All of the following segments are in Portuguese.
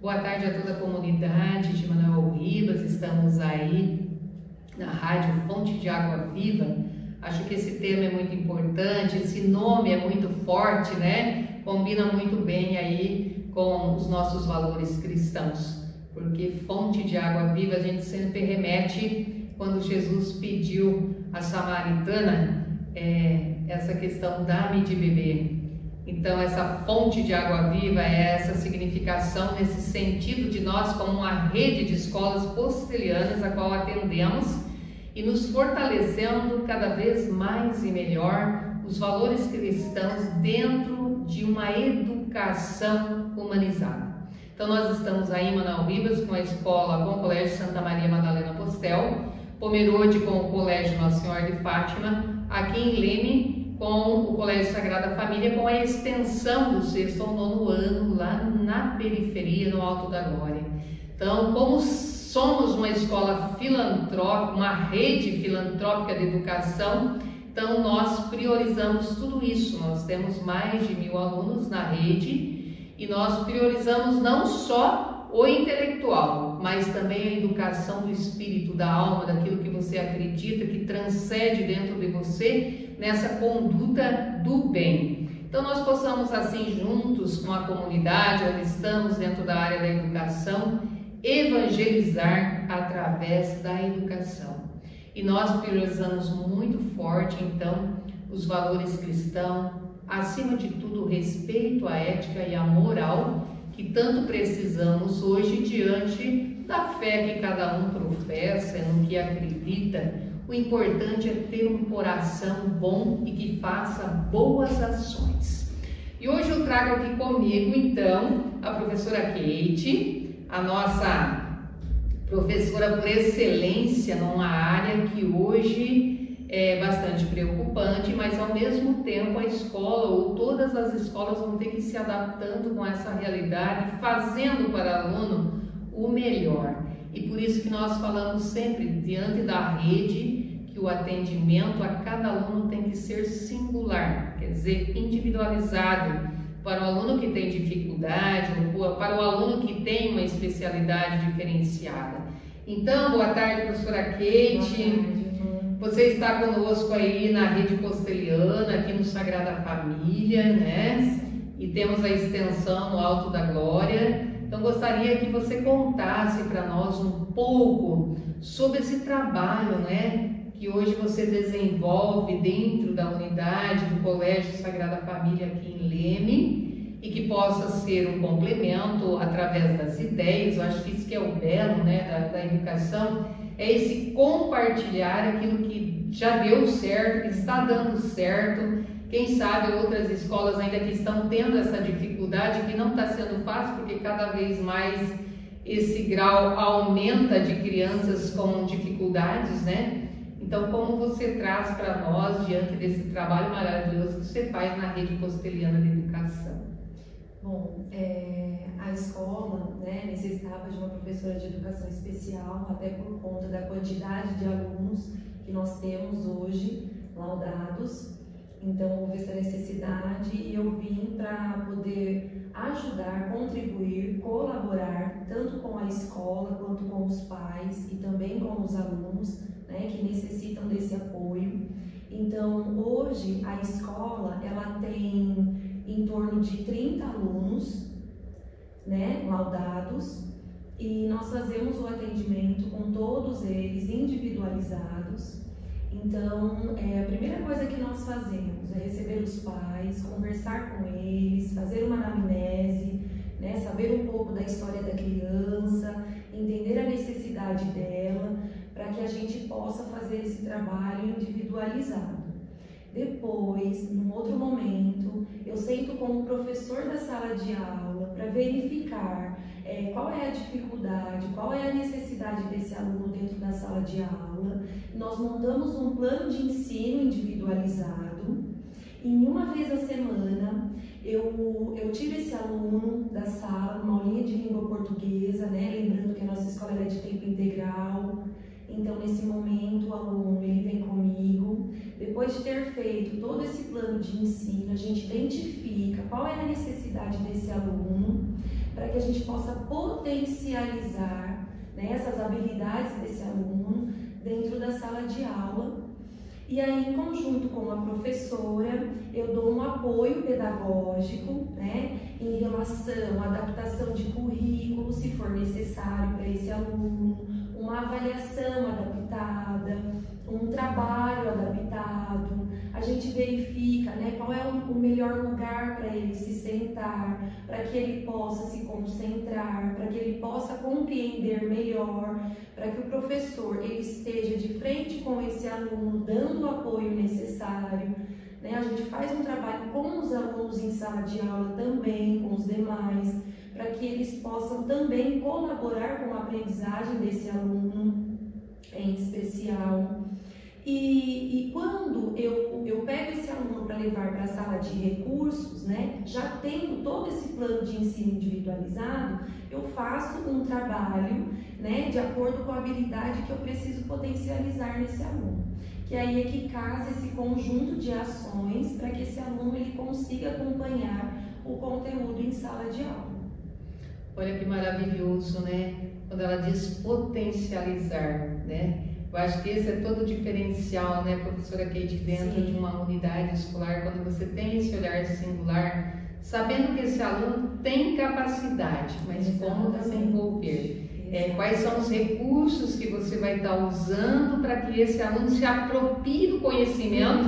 Boa tarde a toda a comunidade de Manoel Ribas. Estamos aí na Rádio Fonte de Água Viva. Acho que esse tema é muito importante, esse nome é muito forte, né? Combina muito bem aí com os nossos valores cristãos, porque fonte de água viva a gente sempre remete quando Jesus pediu à samaritana essa questão, dá-me de beber. Então essa fonte de água viva é essa significação nesse sentido de nós como uma rede de escolas posterianas a qual atendemos e nos fortalecendo cada vez mais e melhor os valores cristãos dentro de uma educação humanizada. Então nós estamos aí em Manoel Ribas com a escola, com o Colégio Santa Maria Madalena Postel, Pomerode com o Colégio Nossa Senhora de Fátima, aqui em Leme com o Colégio Sagrada Família, com a extensão do 6º ao 9º ano lá na periferia, no Alto da Glória. Então, como somos uma escola filantrópica, uma rede filantrópica de educação, então nós priorizamos tudo isso. Nós temos mais de 1000 alunos na rede e nós priorizamos não só o intelectual, mas também a educação do espírito, da alma, daquilo que você acredita, que transcende dentro de você, nessa conduta do bem. Então nós possamos assim juntos com a comunidade onde estamos dentro da área da educação, evangelizar através da educação. E nós priorizamos muito forte então os valores cristãos, acima de tudo o respeito à ética e à moral que tanto precisamos hoje diante da fé que cada um professa, no que acredita. O importante é ter um coração bom e que faça boas ações. E hoje eu trago aqui comigo, então, a professora Kate, a nossa professora por excelência numa área que hoje é bastante preocupante, mas ao mesmo tempo a escola ou todas as escolas vão ter que ir se adaptando com essa realidade, fazendo para o aluno o melhor. E por isso que nós falamos sempre diante da rede que o atendimento a cada aluno tem que ser singular, quer dizer, individualizado, para o aluno que tem dificuldade, ou para o aluno que tem uma especialidade diferenciada. Então, boa tarde, professora Kate. Você está conosco aí na rede posteliana, aqui no Sagrada Família, né? E temos a extensão no Alto da Glória. Então, gostaria que você contasse para nós um pouco sobre esse trabalho, né, que hoje você desenvolve dentro da unidade do Colégio Sagrada Família aqui em Leme e que possa ser um complemento através das ideias. Eu acho que isso que é o belo, né, da educação, é esse compartilhar aquilo que já deu certo, que está dando certo. Quem sabe outras escolas ainda que estão tendo essa dificuldade, que não está sendo fácil, porque cada vez mais esse grau aumenta de crianças com dificuldades, né? Então, como você traz para nós, diante desse trabalho maravilhoso que você faz na rede posteliana de educação? Bom, a escola, né, necessitava de uma professora de educação especial, até por conta da quantidade de alunos que nós temos hoje, laudados. Então, houve essa necessidade e eu vim para poder ajudar, contribuir, colaborar, tanto com a escola quanto com os pais e também com os alunos, né, que necessitam desse apoio. Então, hoje a escola ela tem em torno de 30 alunos, né, laudados, e nós fazemos o atendimento com todos eles individualizados. Então, a primeira coisa que nós fazemos é receber os pais, conversar com eles, fazer uma anamnese, né, saber um pouco da história da criança, entender a necessidade dela, para que a gente possa fazer esse trabalho individualizado. Depois, num outro momento, eu sento com o professor da sala de aula para verificar qual é a dificuldade, qual é a necessidade desse aluno dentro da sala de aula. Nós montamos um plano de ensino individualizado. Em uma vez a semana, eu tiro esse aluno da sala, uma aulinha de língua portuguesa, né? Lembrando que a nossa escola é de tempo integral. Então, nesse momento, o aluno ele vem comigo. Depois de ter feito todo esse plano de ensino, a gente identifica qual é a necessidade desse aluno. para que a gente possa potencializar, né, essas habilidades desse aluno dentro da sala de aula. E aí, em conjunto com a professora, eu dou um apoio pedagógico, né, em relação à adaptação de currículo, se for necessário para esse aluno, uma avaliação adaptada, um trabalho adaptado. A gente verifica, né, qual é o melhor lugar para ele se sentar, para que ele possa se concentrar, para que ele possa compreender melhor, para que o professor ele esteja de frente com esse aluno, dando o apoio necessário. Né? A gente faz um trabalho com os alunos em sala de aula também, com os demais, para que eles possam também colaborar com a aprendizagem desse aluno em especial. E quando eu pego esse aluno para levar para a sala de recursos, né, já tendo todo esse plano de ensino individualizado, eu faço um trabalho, né, de acordo com a habilidade que eu preciso potencializar nesse aluno. Que aí é que casa esse conjunto de ações para que esse aluno ele consiga acompanhar o conteúdo em sala de aula. Olha que maravilhoso, né? Quando ela diz potencializar, né? Eu acho que esse é todo o diferencial, né, professora Kate, dentro Sim. de uma unidade escolar, quando você tem esse olhar singular, sabendo que esse aluno tem capacidade, mas como desenvolver. Quais são os recursos que você vai estar usando para que esse aluno se aproprie do conhecimento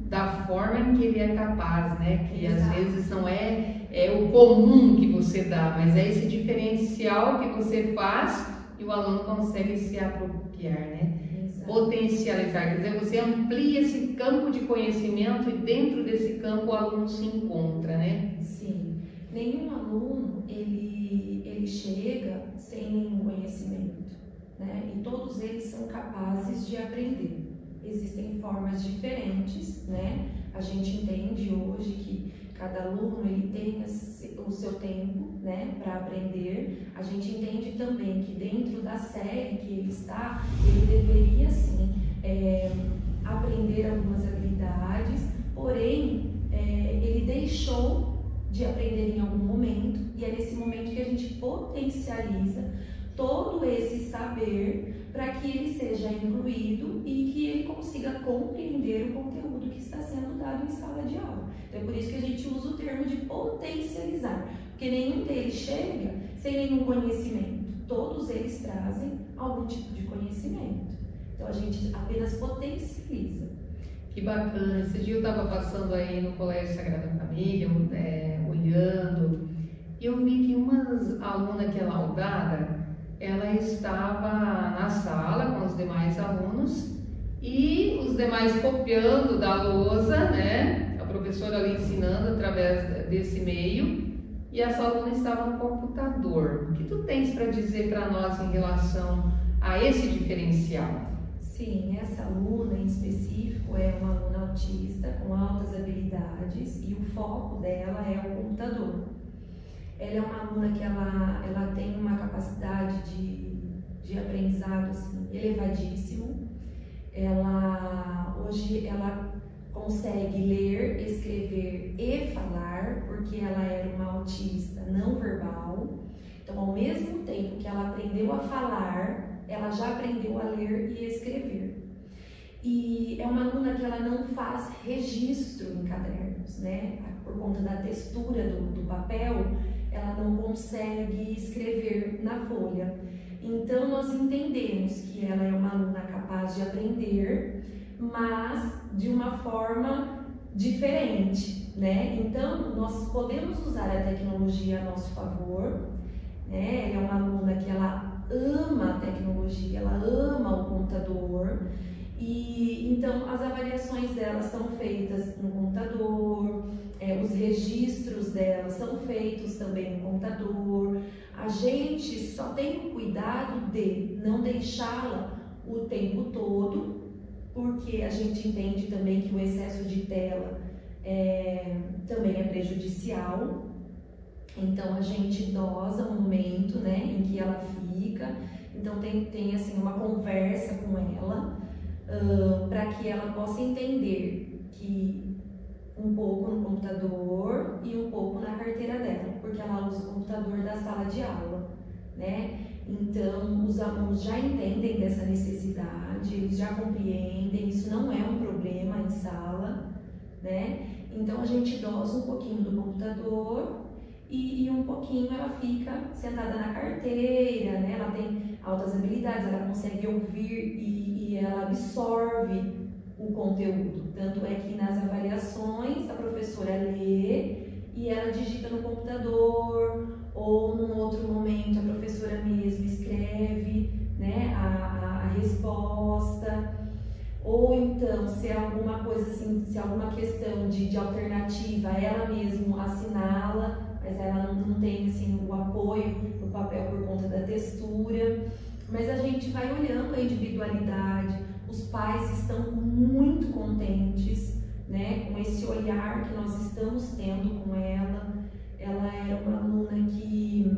da forma em que ele é capaz, né? Que às vezes não é o comum que você dá, mas é esse diferencial que você faz e o aluno consegue se apropriar, né? Potencializar, quer dizer, você amplia esse campo de conhecimento e dentro desse campo o aluno se encontra, né? Sim. Nenhum aluno, ele chega sem nenhum conhecimento, né? E todos eles são capazes de aprender. Existem formas diferentes, né? A gente entende hoje que cada aluno ele tem o seu tempo, né, para aprender. A gente entende também que dentro da série que ele está, ele deveria sim aprender algumas habilidades, porém ele deixou de aprender em algum momento, e é nesse momento que a gente potencializa todo esse saber para que ele seja incluído e que ele consiga compreender o conteúdo que está sendo dado em sala de aula. Então é por isso que a gente usa o termo de potencializar, porque nenhum deles chega sem nenhum conhecimento. Todos eles trazem algum tipo de conhecimento. Então a gente apenas potencializa. Que bacana. Esse dia eu estava passando aí no Colégio Sagrada Família, olhando, e eu vi que uma aluna que é laudada, ela estava na sala com os demais alunos e os demais copiando da lousa, né? A professora ali ensinando através desse meio, e essa aluna estava no computador. O que tu tens para dizer para nós em relação a esse diferencial? Sim, essa aluna em específico é uma aluna autista com altas habilidades e o foco dela é o computador. Ela é uma aluna que ela tem uma capacidade de aprendizado assim, elevadíssimo. Hoje ela consegue ler, escrever e falar, porque ela era uma autista não verbal. Então, ao mesmo tempo que ela aprendeu a falar, ela já aprendeu a ler e escrever. E é uma aluna que ela não faz registro em cadernos, né? Por conta da textura do papel, ela não consegue escrever na folha. Então, nós entendemos que ela é uma aluna capaz de aprender, mas de uma forma diferente, né? Então, nós podemos usar a tecnologia a nosso favor, né? Ela é uma aluna que ela ama a tecnologia, ela ama o computador, e então as avaliações dela são feitas no computador, os registros dela são feitos também no computador. A gente só tem o cuidado de não deixá-la o tempo todo, porque a gente entende também que o excesso de tela também é prejudicial. Então a gente dosa o momento, né, em que ela fica. Então tem assim uma conversa com ela para que ela possa entender que um pouco no computador e um pouco na carteira carteira dela, porque ela usa o computador da sala de aula, né? Então, os alunos já entendem dessa necessidade, eles já compreendem, isso não é um problema em sala, né? Então, a gente dosa um pouquinho do computador e um pouquinho ela fica sentada na carteira, né? Ela tem altas habilidades, ela consegue ouvir e ela absorve o conteúdo. Tanto é que nas avaliações a professora lê e ela digita no computador, ou num outro momento a professora mesmo escreve, né, a resposta. Ou então, se é alguma coisa assim, se é alguma questão de alternativa, ela mesmo assinala, mas ela não tem assim, o apoio no papel por conta da textura. Mas a gente vai olhando a individualidade, os pais estão muito contentes, né, com esse olhar que nós estamos tendo com ela. Ela era uma aluna que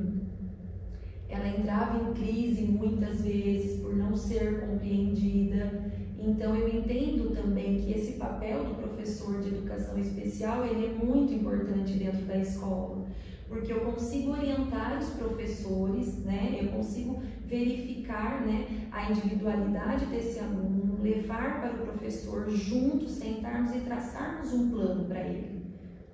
ela entrava em crise muitas vezes por não ser compreendida. Então eu entendo também que esse papel do professor de educação especial ele é muito importante dentro da escola, porque eu consigo orientar os professores, né? Eu consigo verificar, né, a individualidade desse aluno, levar para o professor juntos, sentarmos e traçarmos um plano para ele,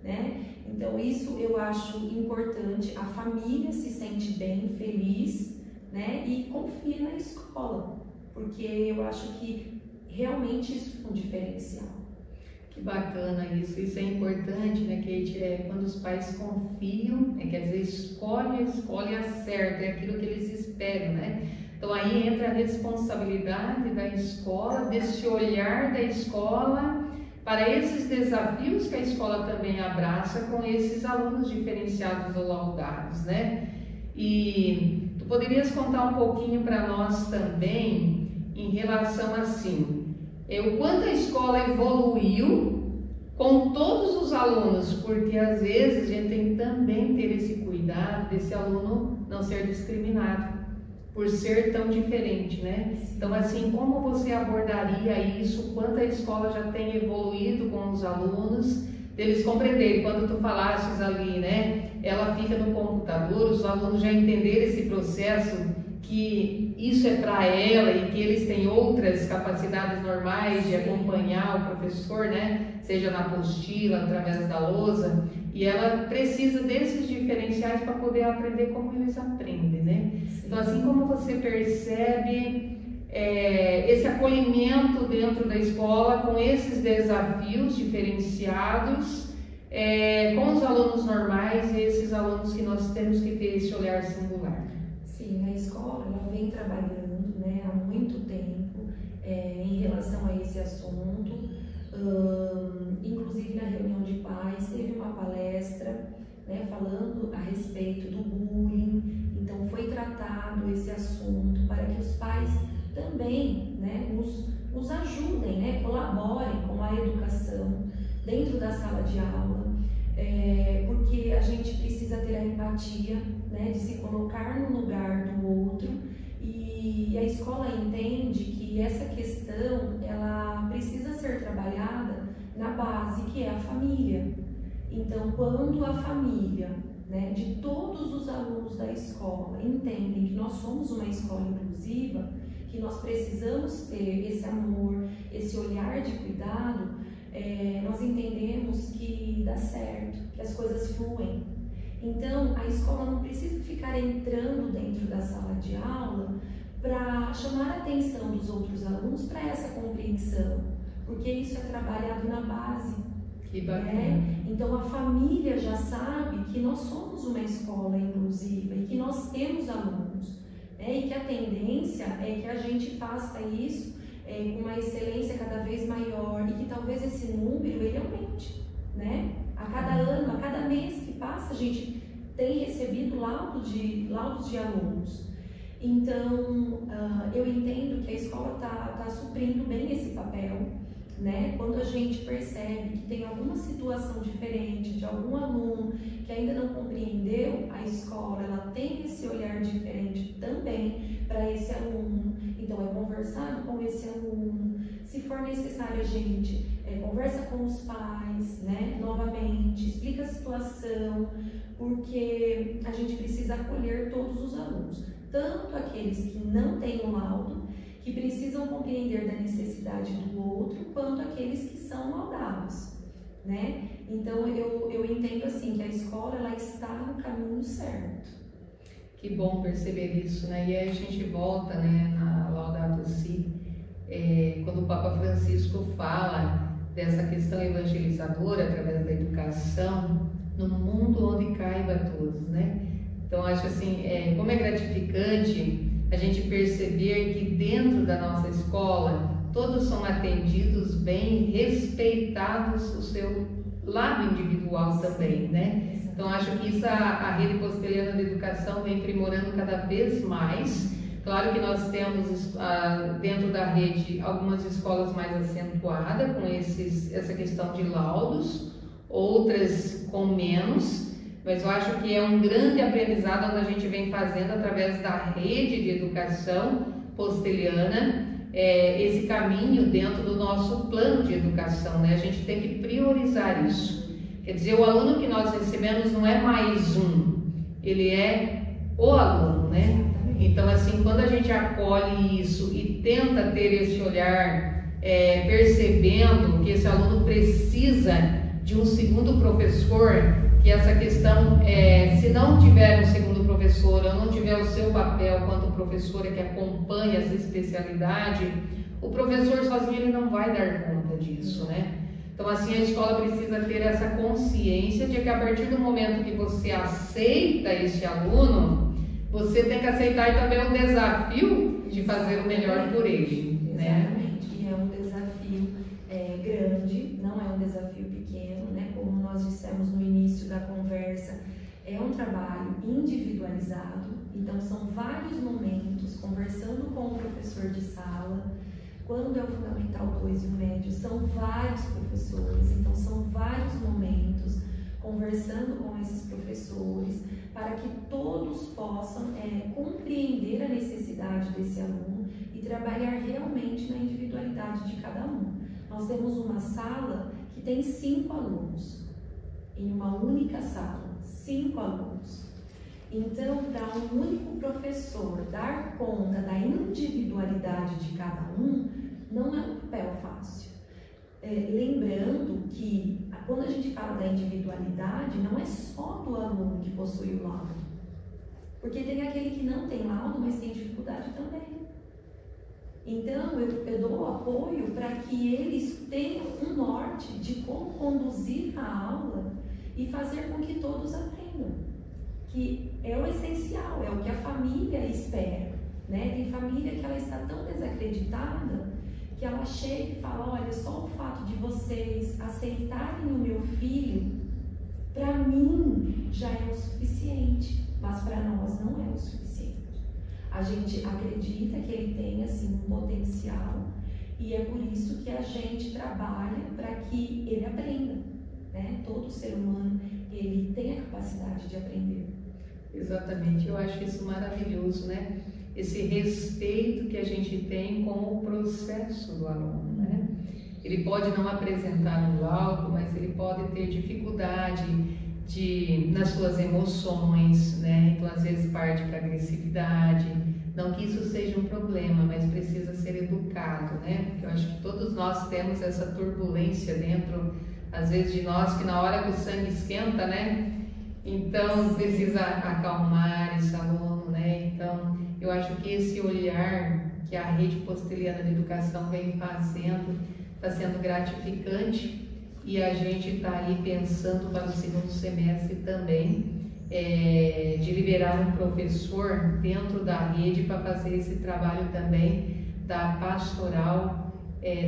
né? Então isso eu acho importante, a família se sente bem, feliz, né? E confia na escola, porque eu acho que realmente isso é um diferencial. Que bacana isso é importante, né, Kate? Quando os pais confiam, quer dizer, escolhe acerta, é aquilo que eles esperam, né? Então aí entra a responsabilidade da escola, desse olhar da escola para esses desafios que a escola também abraça com esses alunos diferenciados ou laudados, né? E tu poderias contar um pouquinho para nós também em relação assim, o quanto a escola evoluiu com todos os alunos, porque às vezes a gente tem que também ter esse cuidado desse aluno não ser discriminado por ser tão diferente, né? Então assim, como você abordaria isso, quanto a escola já tem evoluído com os alunos, deles compreenderem, quando tu falastes ali, né? Ela fica no computador, os alunos já entenderem esse processo, que isso é para ela e que eles têm outras capacidades normais de acompanhar o professor, né? Seja na apostila, através da lousa, e ela precisa desses diferenciais para poder aprender como eles aprendem, né? Sim. Então, assim como você percebe esse acolhimento dentro da escola com esses desafios diferenciados, com os alunos normais e esses alunos que nós temos que ter esse olhar singular. Sim, a escola ela vem trabalhando, né, há muito tempo em relação a esse assunto. Inclusive na reunião de pais teve uma palestra, né, falando a respeito do bullying. Então foi tratado esse assunto para que os pais também, né, nos ajudem, né, colaborem com a educação dentro da sala de aula. Porque a gente precisa ter a empatia, né, de se colocar no lugar do outro, e a escola entende que essa questão ela precisa ser trabalhada na base, que é a família. Então, quando a família, né, de todos os alunos da escola entendem que nós somos uma escola inclusiva, que nós precisamos ter esse amor, esse olhar de cuidado, nós entendemos que dá certo, que as coisas fluem. Então, a escola não precisa ficar entrando dentro da sala de aula para chamar a atenção dos outros alunos para essa compreensão, porque isso é trabalhado na base. Que bacana. Então, a família já sabe que nós somos uma escola inclusiva e que nós temos alunos, e que a tendência é que a gente faça isso com uma excelência cada vez maior e que talvez esse número ele aumente, né? A cada ano, a cada mês que passa, a gente tem recebido laudos de alunos. Então, eu entendo que a escola está suprindo bem esse papel, né? Quando a gente percebe que tem alguma situação diferente de algum aluno que ainda não compreendeu, a escola ela tem esse olhar diferente também para esse aluno. Então, é conversado com esse aluno. Se for necessário, a gente conversa com os pais, né? Novamente, explica a situação, porque a gente precisa acolher todos os alunos, tanto aqueles que não têm o laudo, que precisam compreender da necessidade do outro, quanto aqueles que são laudados, né? Então eu entendo assim que a escola ela está no caminho certo. Que bom perceber isso, né? E aí a gente volta, né, na Laudato Si, quando o Papa Francisco fala dessa questão evangelizadora através da educação no mundo onde caiba a todos, né? Então acho assim, como é gratificante a gente perceber que dentro da nossa escola todos são atendidos bem, respeitados o seu lado individual também, né? Então acho que isso a Rede Postelhana de Educação vem aprimorando cada vez mais. Claro que nós temos dentro da rede algumas escolas mais acentuadas com essa questão de laudos, outras com menos, mas eu acho que é um grande aprendizado onde a gente vem fazendo através da rede de educação postelhana, esse caminho dentro do nosso plano de educação, né? A gente tem que priorizar isso. Quer dizer, o aluno que nós recebemos não é mais um, ele é o aluno, né? Então, assim, quando a gente acolhe isso e tenta ter esse olhar, percebendo que esse aluno precisa de um segundo professor, que essa questão, se não tiver um segundo professor, ou não tiver o seu papel quanto professora que acompanha essa especialidade, o professor sozinho ele não vai dar conta disso, né? Então, assim, a escola precisa ter essa consciência de que a partir do momento que você aceita esse aluno, você tem que aceitar também o desafio de fazer o melhor por ele. Exatamente. Né? E é um desafio grande, não é um desafio pequeno, né? Como nós dissemos no início da conversa, é um trabalho individualizado, então são vários momentos conversando com o professor de sala. Quando é o Fundamental 2 e o médio, são vários professores, então são vários momentos conversando com esses professores para que todos possam compreender a necessidade desse aluno e trabalhar realmente na individualidade de cada um. Nós temos uma sala que tem 5 alunos, em uma única sala, 5 alunos. Então, para um único professor dar conta da individualidade de cada um, não é um papel fácil. Lembrando que, quando a gente fala da individualidade, não é só do aluno que possui o laudo. Porque tem aquele que não tem laudo, mas tem dificuldade também. Então, eu dou apoio para que eles tenham um norte de como conduzir a aula e fazer com que todos aprendam. Que é o essencial, é o que a família espera, né? Tem família que ela está tão desacreditada que ela chega e fala, olha, só o fato de vocês aceitarem o meu filho, para mim já é o suficiente, mas para nós não é o suficiente. A gente acredita que ele tem assim um potencial e é por isso que a gente trabalha para que ele aprenda, né? Todo ser humano, ele tem a capacidade de aprender. Exatamente, eu acho isso maravilhoso, né? Esse respeito que a gente tem com o processo do aluno, né? Ele pode não apresentar um laudo, mas ele pode ter dificuldade nas suas emoções, né? Então, às vezes, parte para agressividade. Não que isso seja um problema, mas precisa ser educado, né? Porque eu acho que todos nós temos essa turbulência dentro, às vezes, de nós, que na hora que o sangue esquenta, né? Então, precisa acalmar esse aluno, né? Então, eu acho que esse olhar que a Rede Postelhana de Educação vem fazendo está sendo gratificante e a gente está aí pensando para o segundo semestre também de liberar um professor dentro da rede para fazer esse trabalho também da pastoral,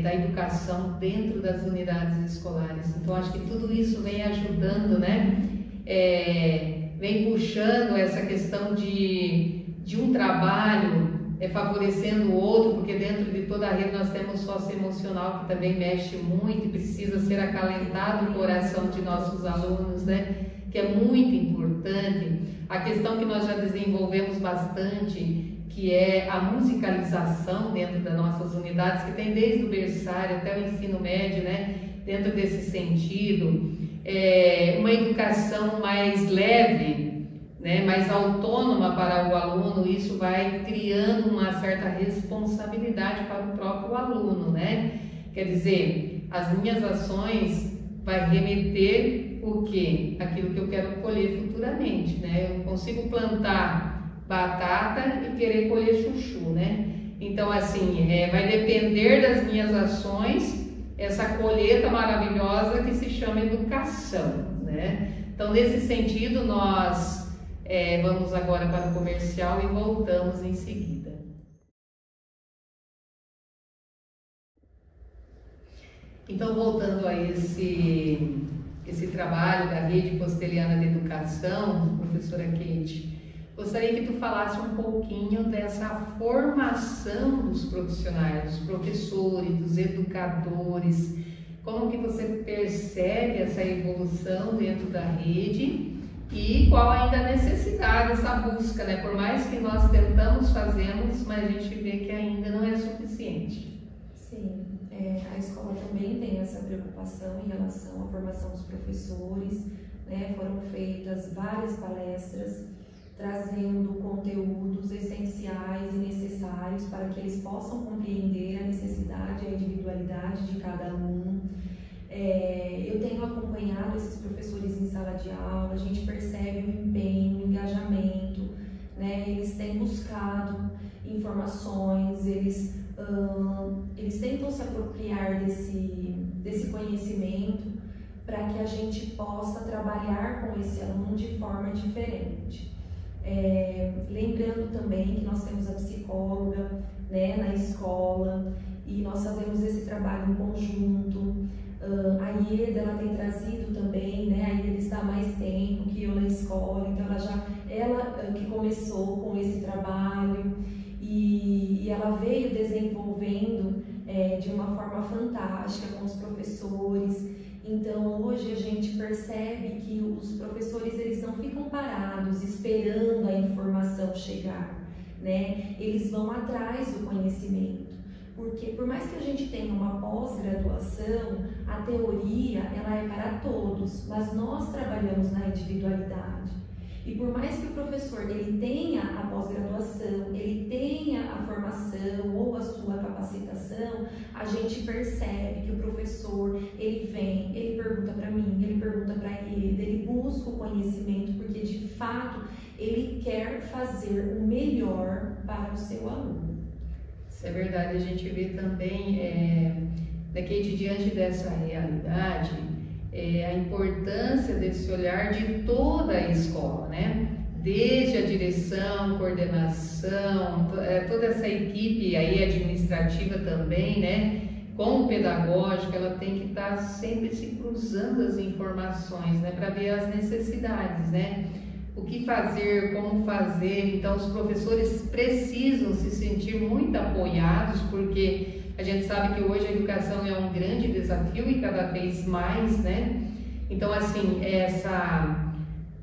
da educação dentro das unidades escolares. Então, acho que tudo isso vem ajudando, né? Vem puxando essa questão de um trabalho favorecendo o outro, porque dentro de toda a rede nós temos socioemocional que também mexe muito e precisa ser acalentado o coração de nossos alunos, né? Que é muito importante. A questão que nós já desenvolvemos bastante, que é a musicalização dentro das nossas unidades, que tem desde o berçário até o ensino médio, né? Dentro desse sentido. Uma uma educação mais leve, né, mais autônoma para o aluno, isso vai criando uma certa responsabilidade para o próprio aluno, né? Quer dizer, as minhas ações vai remeter o quê? Aquilo que eu quero colher futuramente, né? Eu não consigo plantar batata e querer colher chuchu, né? Então, assim, vai depender das minhas ações essa colheita maravilhosa que se chama educação, né? Então, nesse sentido, nós vamos agora para o comercial e voltamos em seguida. Então, voltando a esse trabalho da Rede Posteliana de Educação, professora Kate, gostaria que tu falasse um pouquinho dessa formação dos profissionais, dos professores, dos educadores, como que você percebe essa evolução dentro da rede e qual ainda a necessidade dessa busca, né? Por mais que nós fazemos, mas a gente vê que ainda não é suficiente. Sim, a escola também tem essa preocupação em relação à formação dos professores, né? Foram feitas várias palestras trazendo conteúdos essenciais e necessários para que eles possam compreender a necessidade e a individualidade de cada aluno. Eu tenho acompanhado esses professores em sala de aula, a gente percebe o empenho, o engajamento, né? Eles têm buscado informações, eles tentam se apropriar desse conhecimento para que a gente possa trabalhar com esse aluno de forma diferente. Lembrando também que nós temos a psicóloga, né, na escola, e nós fazemos esse trabalho em conjunto. A Ieda, ela tem trazido também, né, a Ieda está há mais tempo que eu na escola, então ela que começou com esse trabalho e ela veio desenvolvendo de uma forma fantástica com os professores. Então, hoje a gente percebe que os professores, eles não ficam parados esperando a informação chegar, né? Eles vão atrás do conhecimento, porque por mais que a gente tenha uma pós-graduação, a teoria, ela é para todos, mas nós trabalhamos na individualidade. E por mais que o professor ele tenha a pós-graduação, ele tenha a formação ou a sua capacitação, a gente percebe que o professor, ele vem, ele pergunta para mim, ele pergunta para ele busca o conhecimento, porque de fato ele quer fazer o melhor para o seu aluno. Isso é verdade, a gente vê também, Kate, diante dessa realidade, a importância desse olhar de toda a escola, né? Desde a direção, coordenação, toda essa equipe aí administrativa também, né? Com o pedagógico, ela tem que estar sempre se cruzando as informações, né? Para ver as necessidades, né? O que fazer, como fazer. Então, os professores precisam se sentir muito apoiados, porque a gente sabe que hoje a educação é um grande desafio e cada vez mais, né? Então, assim, essa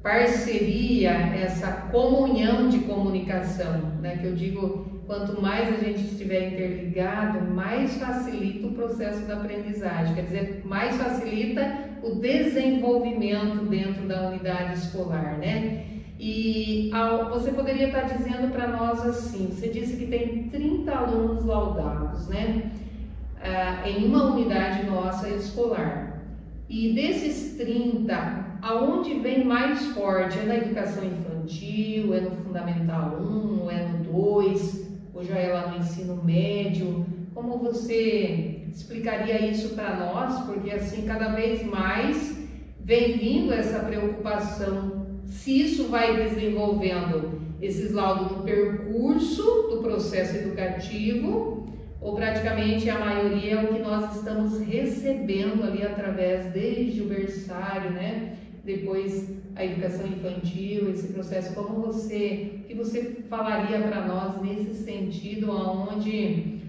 parceria, essa comunhão de comunicação, né? Que eu digo, quanto mais a gente estiver interligado, mais facilita o processo da aprendizagem, quer dizer, mais facilita o desenvolvimento dentro da unidade escolar, né? E você poderia estar dizendo para nós assim, você disse que tem 30 alunos laudados, né? Em uma unidade nossa escolar. E desses 30, aonde vem mais forte? É na educação infantil, é no Fundamental 1, é no 2, ou já é lá no ensino médio? Como você explicaria isso para nós? Porque assim, cada vez mais vem vindo essa preocupação, se isso vai desenvolvendo esses laudos no percurso do processo educativo, ou praticamente a maioria é o que nós estamos recebendo ali através desde o berçário, né? Depois a educação infantil, esse processo. Que você falaria para nós nesse sentido, onde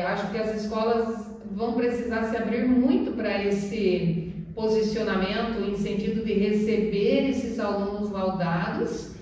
acho que as escolas vão precisar se abrir muito para esse posicionamento em sentido de receber esses alunos laudados,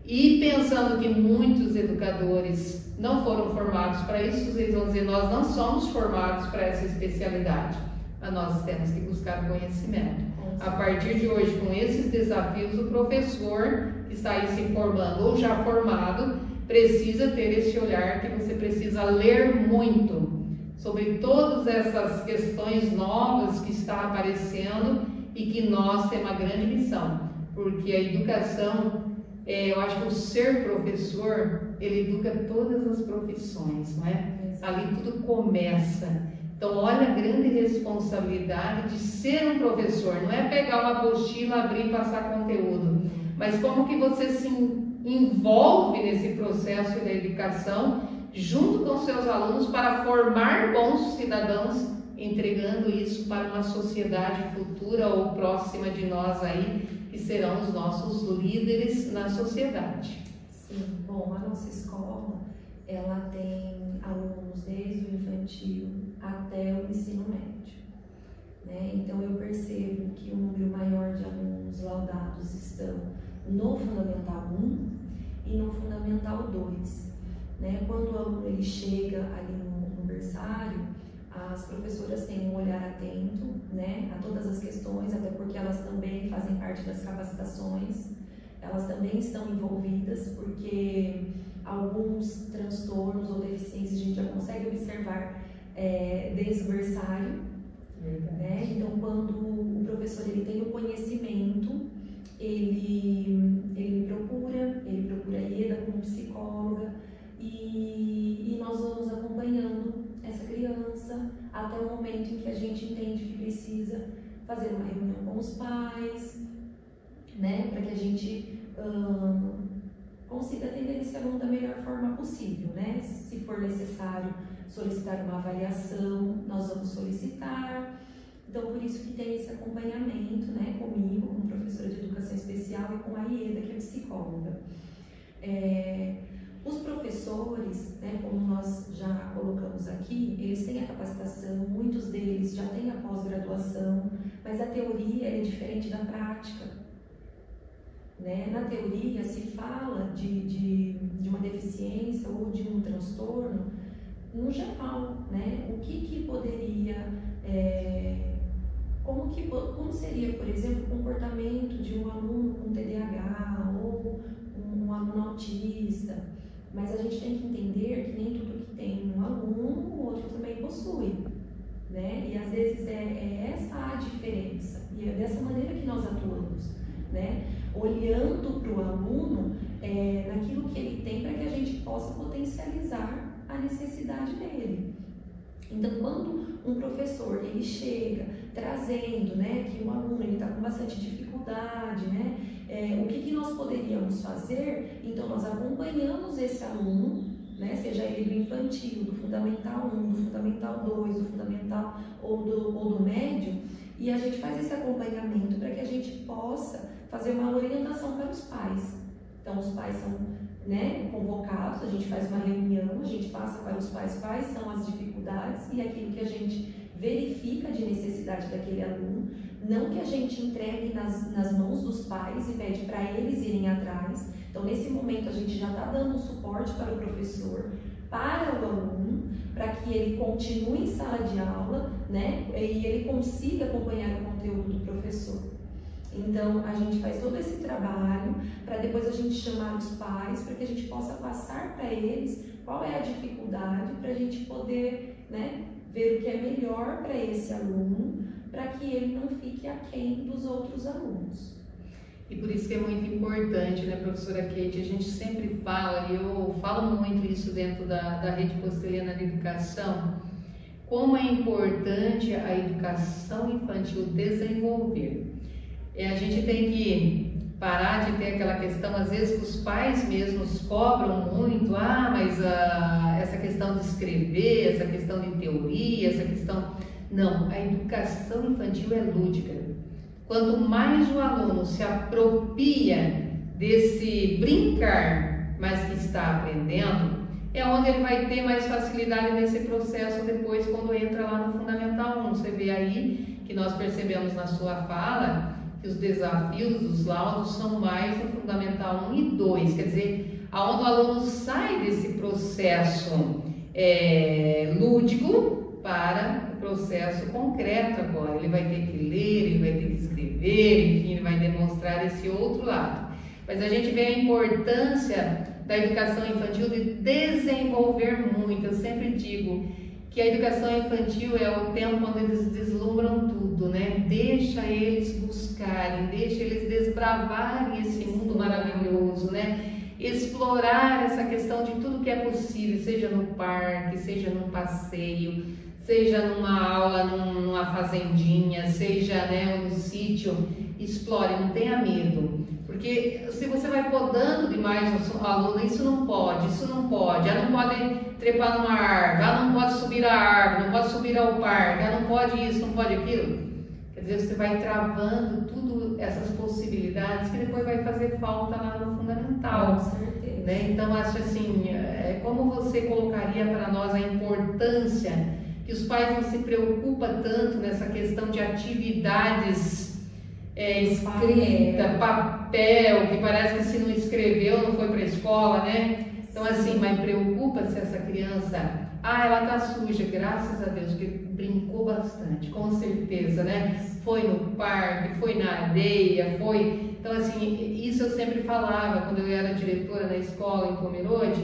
e pensando que muitos educadores não foram formados para isso, eles vão dizer, nós não somos formados para essa especialidade, mas nós temos que buscar o conhecimento. A partir de hoje, com esses desafios, o professor que está aí se formando ou já formado precisa ter esse olhar que você precisa ler muito sobre todas essas questões novas que estão aparecendo e que nós temos uma grande missão, porque a educação, eu acho que o ser professor, ele educa todas as profissões, não é? Ali tudo começa. Então, olha a grande responsabilidade de ser um professor. Não é pegar uma apostila, abrir e passar conteúdo, mas como que você se envolve nesse processo da educação junto com seus alunos para formar bons cidadãos, entregando isso para uma sociedade futura ou próxima de nós aí, que serão os nossos líderes na sociedade. Sim, bom, a nossa escola, ela tem alunos desde o infantil até o ensino médio, né? Então eu percebo que o número maior de alunos laudados estão no Fundamental 1 e no Fundamental 2, né? Quando o aluno ele chega ali no berçário, as professoras têm um olhar atento, né, a todas as questões, até porque elas também fazem parte das capacitações, elas também estão envolvidas, porque alguns transtornos ou deficiências a gente já consegue observar desde o berçário, né? Então, quando o professor ele tem o conhecimento, ele me procura, ele procura a Ieda como psicóloga, e nós vamos acompanhando essa criança até o momento em que a gente entende que precisa fazer uma reunião com os pais, né, para que a gente consiga atender esse aluno da melhor forma possível, né? Se for necessário solicitar uma avaliação, nós vamos solicitar. Então, por isso que tem esse acompanhamento, né, comigo, como professora de educação especial, e com a Ieda, que é psicóloga. Os professores, né, como nós já colocamos aqui, eles têm a capacitação, muitos deles já têm a pós-graduação, mas a teoria é diferente da prática, né? Na teoria se fala de uma deficiência ou de um transtorno no geral, né? O que poderia, como seria, por exemplo, o comportamento de um aluno com TDAH ou um aluno autista. Mas a gente tem que entender que nem tudo que tem um aluno, o outro também possui, né? E às vezes é essa a diferença, e é dessa maneira que nós atuamos, né? Olhando para o aluno, naquilo que ele tem, para que a gente possa potencializar a necessidade dele. Então, quando um professor ele chega trazendo, né, que o aluno está com bastante dificuldade, né, o que nós poderíamos fazer? Então, nós acompanhamos esse aluno, né, seja ele do infantil, do Fundamental 1, do Fundamental 2, do Fundamental ou do médio, e a gente faz esse acompanhamento para que a gente possa fazer uma orientação para os pais. Então, os pais são, né, convocados, a gente faz uma reunião, a gente passa para os pais quais são as dificuldades e aquilo que a gente verifica de necessidade daquele aluno, não que a gente entregue nas mãos dos pais e pede para eles irem atrás. Então, nesse momento, a gente já está dando um suporte para o professor, para o aluno, para que ele continue em sala de aula, né, e ele consiga acompanhar o conteúdo do professor. Então, a gente faz todo esse trabalho para depois a gente chamar os pais, para que a gente possa passar para eles qual é a dificuldade, para a gente poder, né, ver o que é melhor para esse aluno, para que ele não fique aquém dos outros alunos. E por isso que é muito importante, né, professora Kate, a gente sempre fala, e eu falo muito isso dentro da Rede Costelena de Educação, como é importante a educação infantil desenvolver. A gente tem que parar de ter aquela questão, às vezes os pais mesmos cobram muito, mas essa questão de escrever, essa questão de teoria, essa questão... Não, a educação infantil é lúdica. Quanto mais o aluno se apropria desse brincar, mas que está aprendendo, é onde ele vai ter mais facilidade nesse processo depois, quando entra lá no Fundamental 1. Você vê aí que nós percebemos na sua fala que os desafios dos laudos são mais no Fundamental 1 e 2, quer dizer, aonde o aluno sai desse processo lúdico para o processo concreto agora. Ele vai ter que ler, ele vai ter que escrever, enfim, ele vai demonstrar esse outro lado. Mas a gente vê a importância da educação infantil de desenvolver muito. Eu sempre digo que a educação infantil é o tempo onde eles deslumbram tudo, né? Deixa eles buscarem, deixa eles desbravarem esse mundo maravilhoso, né? Explorar essa questão de tudo que é possível, seja no parque, seja num passeio, seja numa aula, numa fazendinha, seja, né, no sítio. Explore, não tenha medo, porque se você vai podando demais o aluno, isso não pode, não pode trepar numa árvore, não pode subir a árvore, não pode subir ao parque, não pode isso, não pode aquilo. Quer dizer, você vai travando tudo essas possibilidades que depois vai fazer falta lá no fundamental. Com certeza. Né? Então, acho assim, como você colocaria para nós a importância que os pais não se preocupam tanto nessa questão de atividades escrita, papel, que parece que se não escreveu não foi para a escola, né? Então assim, mas preocupa-se essa criança, ela tá suja, graças a Deus, que brincou bastante, com certeza, né? Foi no parque, foi na areia, foi... Então assim, isso eu sempre falava, quando eu era diretora na escola em Pomerode,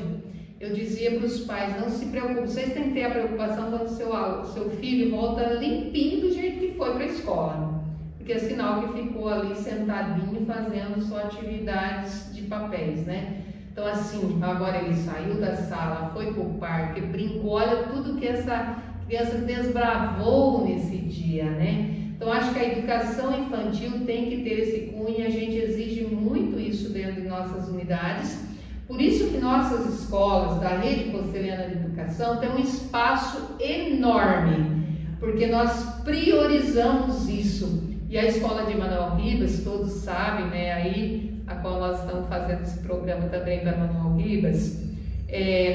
eu dizia para os pais, não se preocupem, vocês têm que ter a preocupação quando seu filho volta limpinho do jeito que foi para a escola. Porque é sinal que ficou ali sentadinho fazendo só atividades de papéis, né? Então assim, agora ele saiu da sala, foi pro parque, brincou, olha tudo que essa criança desbravou nesse dia, né? Então acho que a educação infantil tem que ter esse cunho e a gente exige muito isso dentro de nossas unidades. Por isso que nossas escolas da Rede Costelena de Educação têm um espaço enorme, porque nós priorizamos isso. E a escola de Manuel Ribas, todos sabem, né, aí, a qual nós estamos fazendo esse programa também da Manuel Ribas,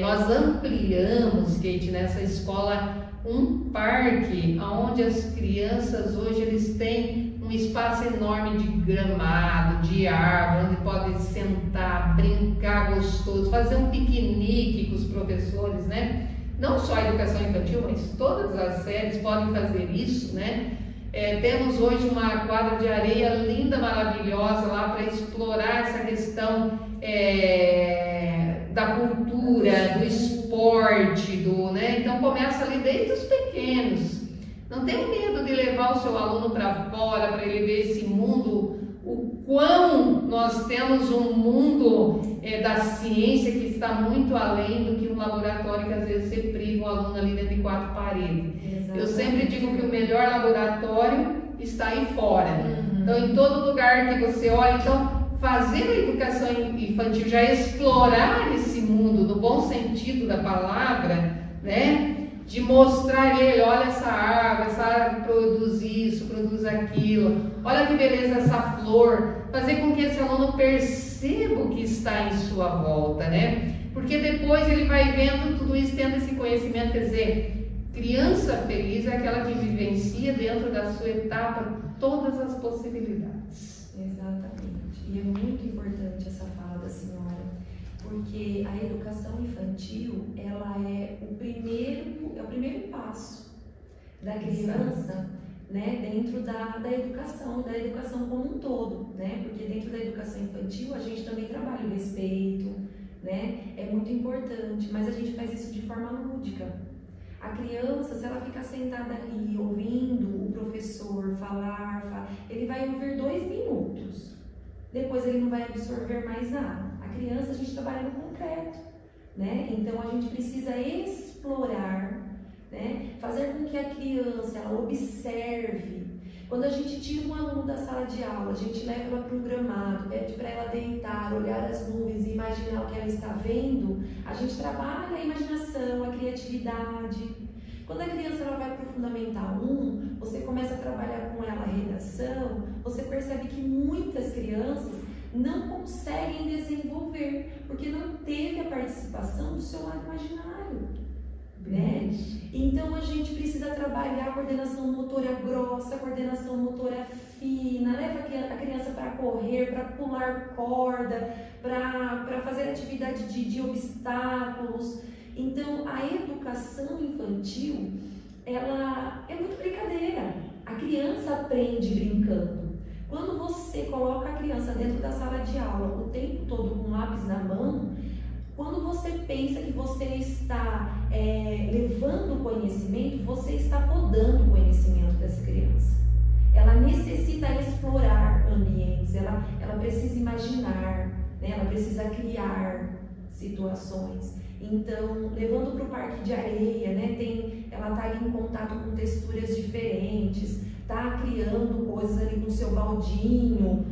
nós ampliamos, Kate, nessa escola um parque, onde as crianças hoje eles têm um espaço enorme de gramado, de árvore, onde podem sentar, brincar gostoso, fazer um piquenique com os professores, né? Não só a educação infantil, mas todas as séries podem fazer isso, né? Temos hoje uma quadra de areia linda, maravilhosa lá para explorar essa questão da cultura, do esporte, né? Então começa ali desde os pequenos. Não tenha medo de levar o seu aluno para fora, para ele ver esse mundo, o quão nós temos um mundo da ciência que está muito além do que um laboratório que às vezes você priva o aluno ali dentro de 4 paredes. Exatamente. Eu sempre digo que o melhor laboratório está aí fora. Então, em todo lugar que você olha, então, fazer a educação infantil, já explorar esse mundo, no bom sentido da palavra, né? De mostrar ele, olha essa árvore produz isso, produz aquilo, olha que beleza essa flor, fazer com que esse aluno perceba o que está em sua volta, né? Porque depois ele vai vendo tudo isso, tendo esse conhecimento, quer dizer, criança feliz é aquela que vivencia dentro da sua etapa todas as possibilidades. Exatamente, e é muito importante essa fala da senhora, porque a educação infantil, ela é o primeiro passo da criança, né, dentro da educação como um todo, né, porque dentro da educação infantil a gente também trabalha o respeito, né, é muito importante, mas a gente faz isso de forma lúdica. A criança, se ela ficar sentada ali ouvindo o professor falar, ele vai ouvir 2 minutos, depois ele não vai absorver mais nada. A criança, a gente trabalha no concreto, né? Então a gente precisa explorar, né? Fazer com que a criança ela observe. Quando a gente tira um aluno da sala de aula, a gente leva ela para um gramado, pede para ela deitar, olhar as nuvens e imaginar o que ela está vendo, a gente trabalha a imaginação, a criatividade. Quando a criança ela vai para o Fundamental 1, você começa a trabalhar com ela a redação, você percebe que muitas crianças não conseguem desenvolver, porque não teve a participação do seu lado imaginário, né? Então a gente precisa trabalhar a coordenação motora grossa, a coordenação motora fina, leva a criança para correr, para pular corda, para fazer atividade de obstáculos. Então a educação infantil, ela é muito brincadeira. A criança aprende brincando. Quando você coloca a criança dentro da sala de aula o tempo todo com lápis na mão, quando você pensa que você está levando o conhecimento, você está podando o conhecimento dessa criança. Ela necessita explorar ambientes, ela precisa imaginar, né? Ela precisa criar situações. Então, levando para o parque de areia, né? Ela está ali em contato com texturas diferentes, está criando coisas ali com o seu baldinho,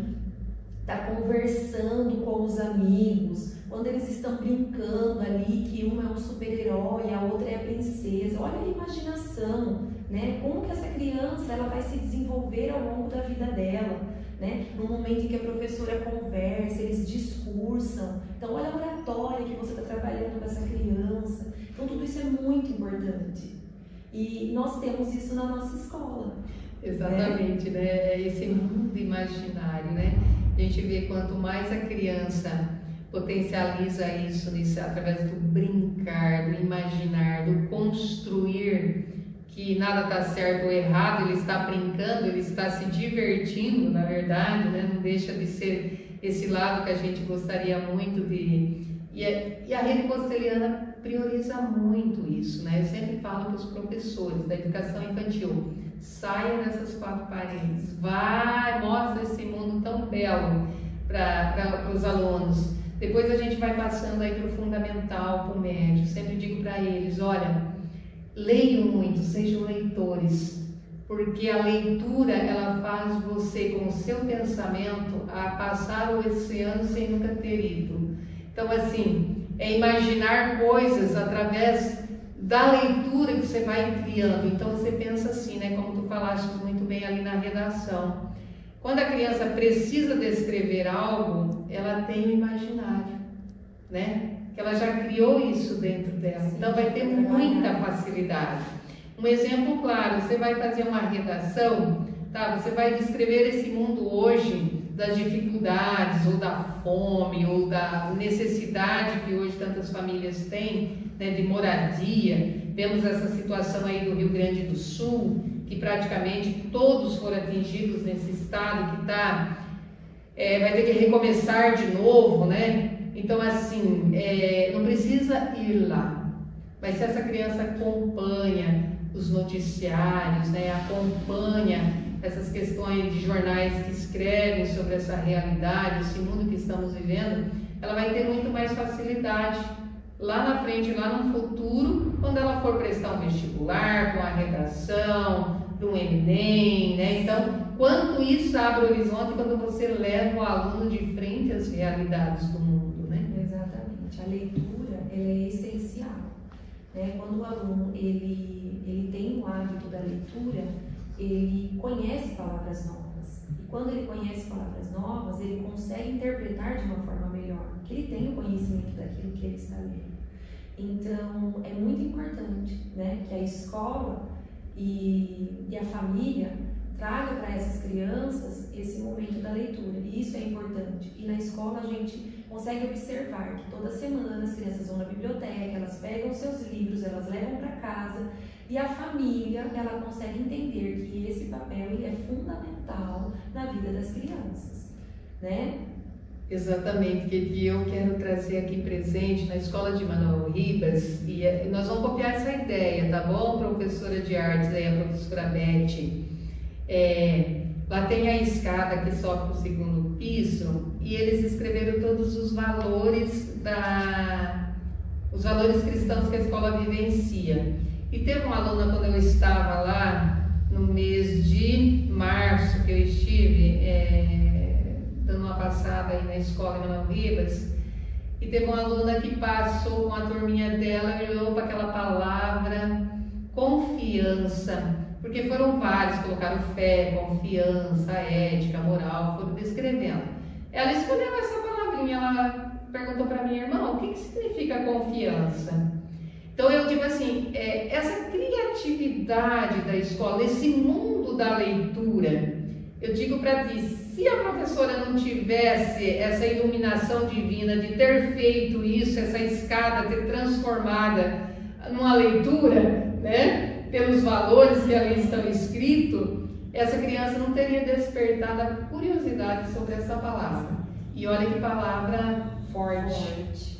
está conversando com os amigos, quando eles estão brincando ali, que um é um super-herói, a outra é a princesa. Olha a imaginação, né? Como que essa criança ela vai se desenvolver ao longo da vida dela, né? No momento em que a professora conversa, eles discursam. Então, olha a oratória que você está trabalhando com essa criança. Então, tudo isso é muito importante. E nós temos isso na nossa escola. Exatamente, né? Esse mundo imaginário, né? A gente vê quanto mais a criança potencializa isso através do brincar, do imaginar, do construir, que nada está certo ou errado, ele está brincando, ele está se divertindo, na verdade, né? Não deixa de ser esse lado que a gente gostaria muito de... E a rede Costeliana prioriza muito isso, né? Eu sempre falo para os professores da educação infantil: saia dessas quatro paredes, vai, mostra esse mundo tão belo para os alunos. Depois a gente vai passando aí para o fundamental, para o médio. Sempre digo para eles: olha, leiam muito, sejam leitores, porque a leitura ela faz você, com o seu pensamento, a passar o oceano sem nunca ter ido. Então, assim, é imaginar coisas através da leitura que você vai criando. Então, você pensa assim, né? Como tu falaste muito bem ali na redação. Quando a criança precisa descrever algo, ela tem o imaginário, né? Que ela já criou isso dentro dela. Então, vai ter muita facilidade. Um exemplo claro: você vai fazer uma redação, tá? Você vai descrever esse mundo hoje, das dificuldades, ou da fome, ou da necessidade que hoje tantas famílias têm, né, de moradia. Vemos essa situação aí do Rio Grande do Sul, que praticamente todos foram atingidos nesse estado, que vai ter que recomeçar de novo, né? Então, assim, não precisa ir lá, mas se essa criança acompanha os noticiários, né, acompanha essas questões de jornais que escrevem sobre essa realidade, esse mundo que estamos vivendo, ela vai ter muito mais facilidade lá na frente, lá no futuro, quando ela for prestar um vestibular, com a redação, do Enem, né? Então, quanto isso abre o horizonte quando você leva o aluno de frente às realidades do mundo, né? Exatamente. A leitura, ela é essencial, né? Quando o aluno, ele tem o hábito da leitura, ele conhece palavras novas. E quando ele conhece palavras novas, ele consegue interpretar de uma forma melhor, porque ele tem o conhecimento daquilo que ele está lendo. Então, é muito importante, né, que a escola e a família traga para essas crianças esse momento da leitura. E isso é importante. E na escola a gente consegue observar que toda semana as crianças vão na biblioteca, elas pegam seus livros, elas levam para casa, e a família, ela consegue entender que esse papel ele é fundamental na vida das crianças, né? Exatamente, que eu quero trazer aqui presente na Escola de Manuel Ribas, e nós vamos copiar essa ideia, tá bom, professora de artes, aí, a professora Beth? Lá tem a escada que sobe para o segundo piso, e eles escreveram todos os valores cristãos que a escola vivencia. E teve uma aluna, quando eu estava lá, no mês de março, que eu estive dando uma passada aí na escola Manuel Ribas, e teve uma aluna que passou com a turminha dela e olhou para aquela palavra confiança, porque foram vários, colocaram fé, confiança, ética, moral, foram descrevendo. Ela escolheu essa palavrinha, ela perguntou para minha irmã: o que significa confiança? Então eu digo assim, essa criatividade da escola, esse mundo da leitura, eu digo para ti, se a professora não tivesse essa iluminação divina de ter feito isso, essa escada ter transformada numa leitura, né? pelos valores que ali estão escritos, essa criança não teria despertado a curiosidade sobre essa palavra. E olha que palavra forte.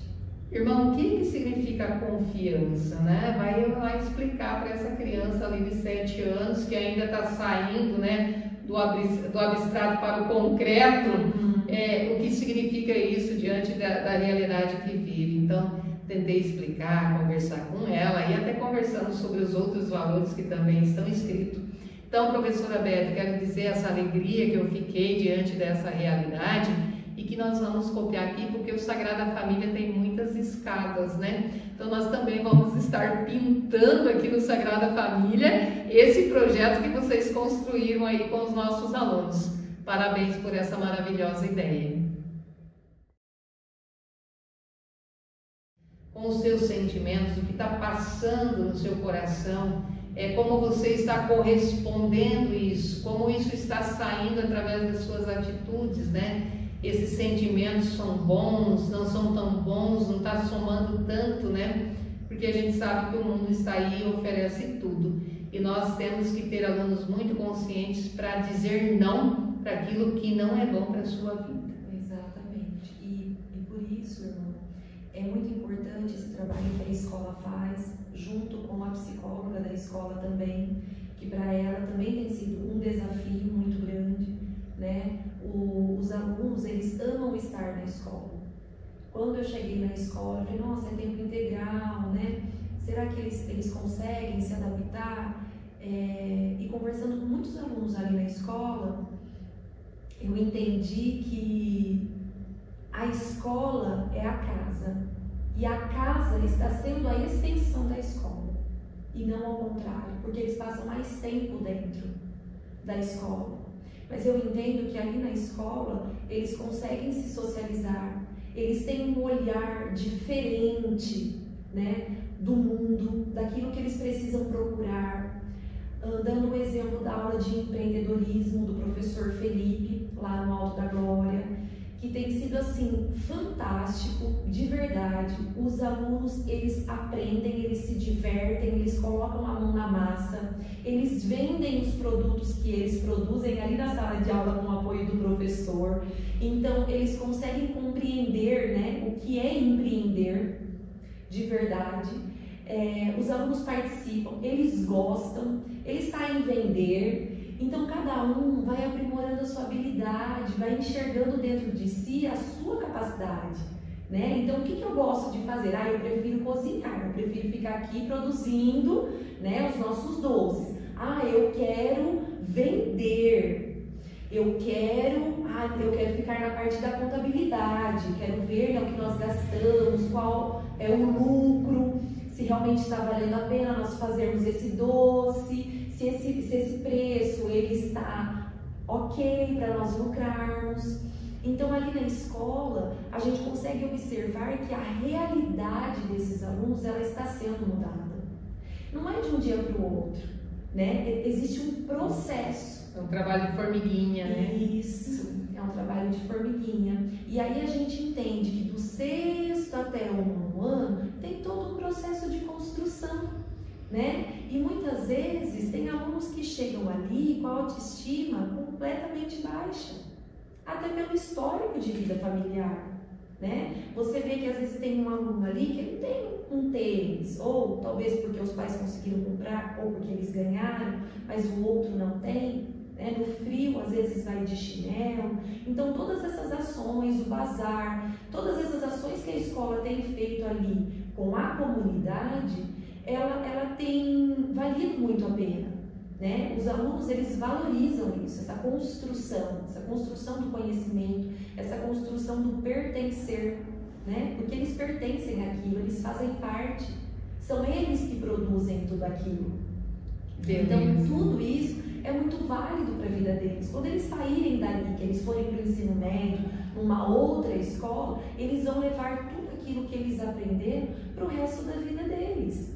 Irmão, o que significa confiança, né? Vai eu lá explicar para essa criança ali de 7 anos que ainda está saindo, né, do abstrato para o concreto, o que significa isso diante da realidade que vive. Então, tentei explicar, conversar com ela e até conversando sobre os outros valores que também estão escritos. Então, professora Beth, quero dizer essa alegria que eu fiquei diante dessa realidade e que nós vamos copiar aqui, porque o Sagrada Família tem muitas escadas, né? Então nós também vamos estar pintando aqui no Sagrada Família esse projeto que vocês construíram aí com os nossos alunos. Parabéns por essa maravilhosa ideia. Com os seus sentimentos, o que está passando no seu coração, como você está correspondendo isso, como isso está saindo através das suas atitudes, né? Esses sentimentos são bons, não são tão bons, não está somando tanto, né? Porque a gente sabe que o mundo está aí e oferece tudo. E nós temos que ter alunos muito conscientes para dizer não para aquilo que não é bom para a sua vida. Exatamente. E por isso, irmão, é muito importante esse trabalho que a escola faz, junto com a psicóloga da escola também, que para ela também tem sido um desafio muito grande, né? Os alunos, eles amam estar na escola. Quando eu cheguei na escola, eu falei, nossa, é tempo integral, né? Será que eles conseguem se adaptar? E conversando com muitos alunos ali na escola, eu entendi que a escola é a casa. E a casa está sendo a extensão da escola. E não ao contrário, porque eles passam mais tempo dentro da escola. Mas eu entendo que ali na escola eles conseguem se socializar, eles têm um olhar diferente, né, do mundo, daquilo que eles precisam procurar. Dando um exemplo da aula de empreendedorismo do professor Felipe, lá no Alto da Glória, que tem sido assim fantástico, de verdade. Os alunos, eles aprendem, eles se divertem, eles colocam a mão na massa, eles vendem os produtos que eles produzem ali na sala de aula com o apoio do professor. Então eles conseguem compreender, né, o que é empreender de verdade. Os alunos participam, eles gostam, eles saem vender. Então cada um vai aprimorando a sua habilidade, vai enxergando dentro de si a sua capacidade, né? Então o que eu gosto de fazer? Eu prefiro cozinhar, eu prefiro ficar aqui produzindo, né, os nossos doces. Eu quero vender, eu quero ficar na parte da contabilidade, quero ver, né, o que nós gastamos, qual é o lucro, se realmente está valendo a pena nós fazermos esse doce, se esse preço ele está ok para nós lucrarmos. Então ali na escola a gente consegue observar que a realidade desses alunos ela está sendo mudada. Não é de um dia para o outro, né? Existe um processo. É um trabalho de formiguinha, né? Isso, é um trabalho de formiguinha. E aí a gente entende que do 6º até o 9º ano tem todo um processo de construção, né? E muitas vezes tem alunos que chegam ali com a autoestima completamente baixa, até pelo histórico de vida familiar, né? Você vê que às vezes tem um aluno ali que ele tem um tênis, ou talvez porque os pais conseguiram comprar, ou porque eles ganharam, mas o outro não tem, né? No frio às vezes vai de chinelo. Então todas essas ações, o bazar, todas essas ações que a escola tem feito ali com a comunidade, ela tem valido muito a pena, né? Os alunos, eles valorizam isso, essa construção do conhecimento, essa construção do pertencer, né? Porque eles pertencem àquilo, eles fazem parte, são eles que produzem tudo aquilo. Então tudo isso é muito válido para a vida deles. Quando eles saírem dali, que eles forem para o ensino médio, numa outra escola, eles vão levar tudo aquilo que eles aprenderam para o resto da vida deles.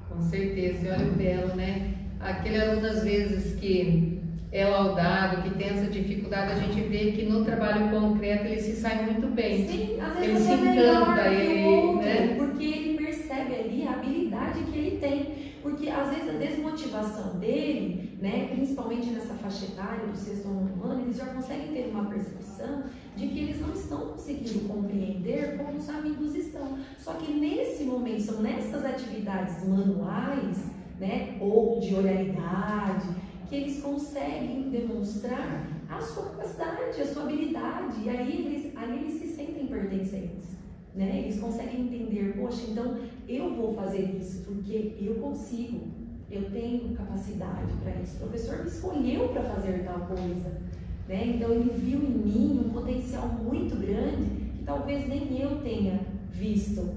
Com certeza, e olha o belo, né? Aquele aluno às vezes que é laudado, que tem essa dificuldade, a gente vê que no trabalho concreto ele se sai muito bem. Sim, às vezes ele se encanta, né? Porque ele percebe ali a habilidade que ele tem. Porque às vezes a desmotivação dele, né, principalmente nessa faixa etária do 6º ano, eles já conseguem ter uma percepção de que eles não estão conseguindo compreender como os amigos estão. Só que nesse momento, são nessas atividades manuais, né, ou de oralidade, que eles conseguem demonstrar a sua capacidade, a sua habilidade, e aí eles se sentem pertencentes, né? Eles conseguem entender, poxa, então eu vou fazer isso porque eu consigo, eu tenho capacidade para isso. O professor me escolheu para fazer tal coisa, né? Então ele viu em mim um potencial muito grande que talvez nem eu tenha visto.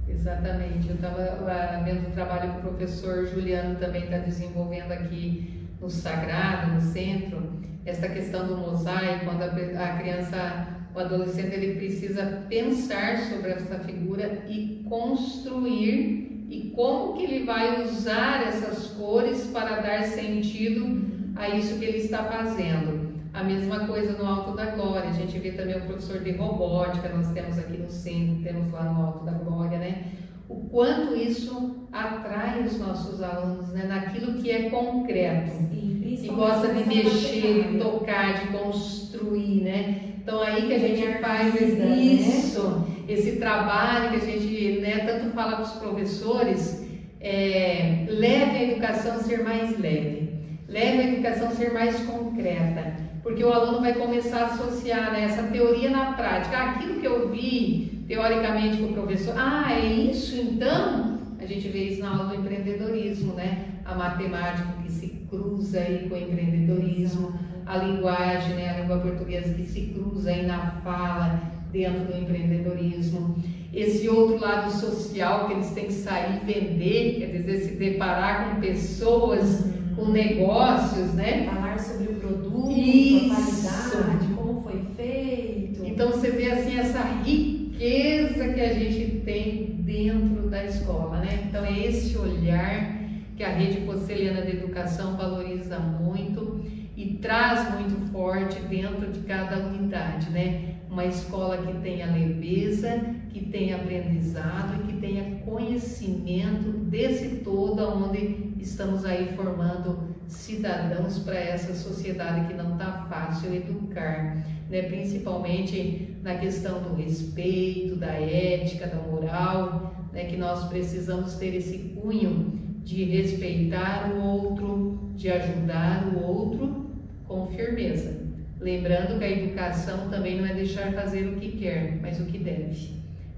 Exatamente, eu estava vendo o trabalho que o professor Juliano também está desenvolvendo aqui no Sagrado, no centro, essa questão do mosaico, quando a criança, o adolescente, ele precisa pensar sobre essa figura e construir, e como que ele vai usar essas cores para dar sentido a isso que ele está fazendo. A mesma coisa no Alto da Glória, a gente vê também o professor de robótica, nós temos aqui no centro, temos lá no Alto da Glória, né? O quanto isso atrai os nossos alunos, né? Naquilo que é concreto, que gosta de mexer, de tocar, de construir, né? Então aí que a gente faz isso, né? Esse trabalho que a gente, né, tanto fala para os professores, leve a educação a ser mais leve, leve a educação a ser mais concreta, porque o aluno vai começar a associar, né, essa teoria na prática. Aquilo que eu vi teoricamente com o professor, é isso então? A gente vê isso na aula do empreendedorismo, né? A matemática que se cruza aí com o empreendedorismo, a linguagem, né, a língua portuguesa que se cruza aí na fala dentro do empreendedorismo. Esse outro lado social que eles têm que sair e vender, quer dizer, se deparar com pessoas, com negócios, né? Falar sobre o produto, a qualidade, como foi feito. Então você vê assim essa riqueza que a gente tem dentro da escola, né? Então é esse olhar que a Rede Posteliana de Educação valoriza muito e traz muito forte dentro de cada unidade, né? Uma escola que tenha leveza, que tenha aprendizado e que tenha conhecimento desse todo, onde estamos aí formando cidadãos para essa sociedade que não está fácil educar, né? Principalmente na questão do respeito, da ética, da moral, né? Que nós precisamos ter esse cunho de respeitar o outro, de ajudar o outro com firmeza. Lembrando que a educação também não é deixar fazer o que quer, mas o que deve,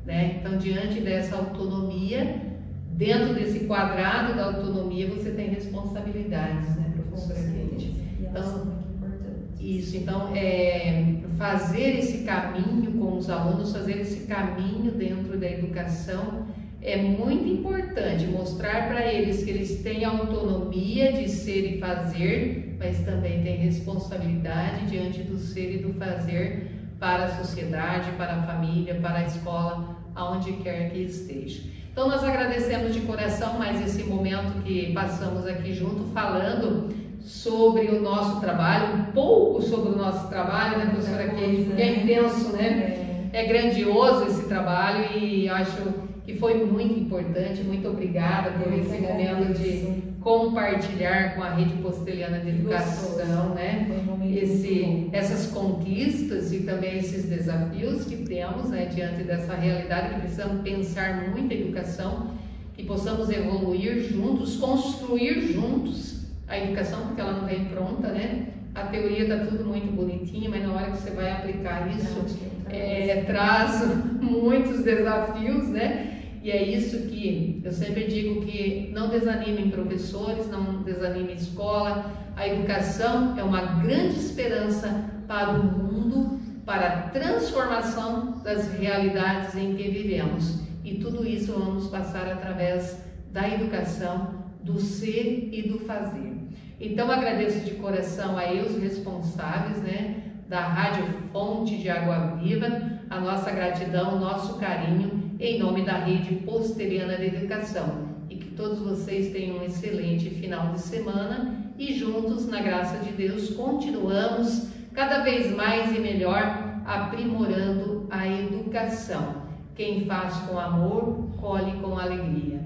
né? Então, diante dessa autonomia, dentro desse quadrado da autonomia, você tem responsabilidades, né, professora Kate? Então, isso, então, fazer esse caminho com os alunos, fazer esse caminho dentro da educação é muito importante, mostrar para eles que eles têm autonomia de ser e fazer, mas também têm responsabilidade diante do ser e do fazer para a sociedade, para a família, para a escola, aonde quer que esteja. Então nós agradecemos de coração mais esse momento que passamos aqui junto, falando sobre o nosso trabalho, um pouco sobre o nosso trabalho, né, professora Kate? Porque é intenso, né? É grandioso esse trabalho e acho que foi muito importante. Muito obrigada por esse momento de compartilhar com a Rede Posteliana de Educação, né? Essas conquistas e também esses desafios que temos, né, diante dessa realidade, que precisamos pensar muito em educação, que possamos evoluir juntos, construir juntos a educação, porque ela não vem pronta, né? A teoria está tudo muito bonitinha, mas na hora que você vai aplicar isso, traz muitos desafios, né? E é isso que eu sempre digo, que não desanimem professores, não desanimem escola. A educação é uma grande esperança para o mundo, para a transformação das realidades em que vivemos. E tudo isso vamos passar através da educação, do ser e do fazer. Então agradeço de coração a os responsáveis, né, da Rádio Fonte de Água Viva, a nossa gratidão, o nosso carinho, em nome da Rede Posteliana de Educação. E que todos vocês tenham um excelente final de semana e juntos, na graça de Deus, continuamos cada vez mais e melhor aprimorando a educação. Quem faz com amor, colhe com alegria.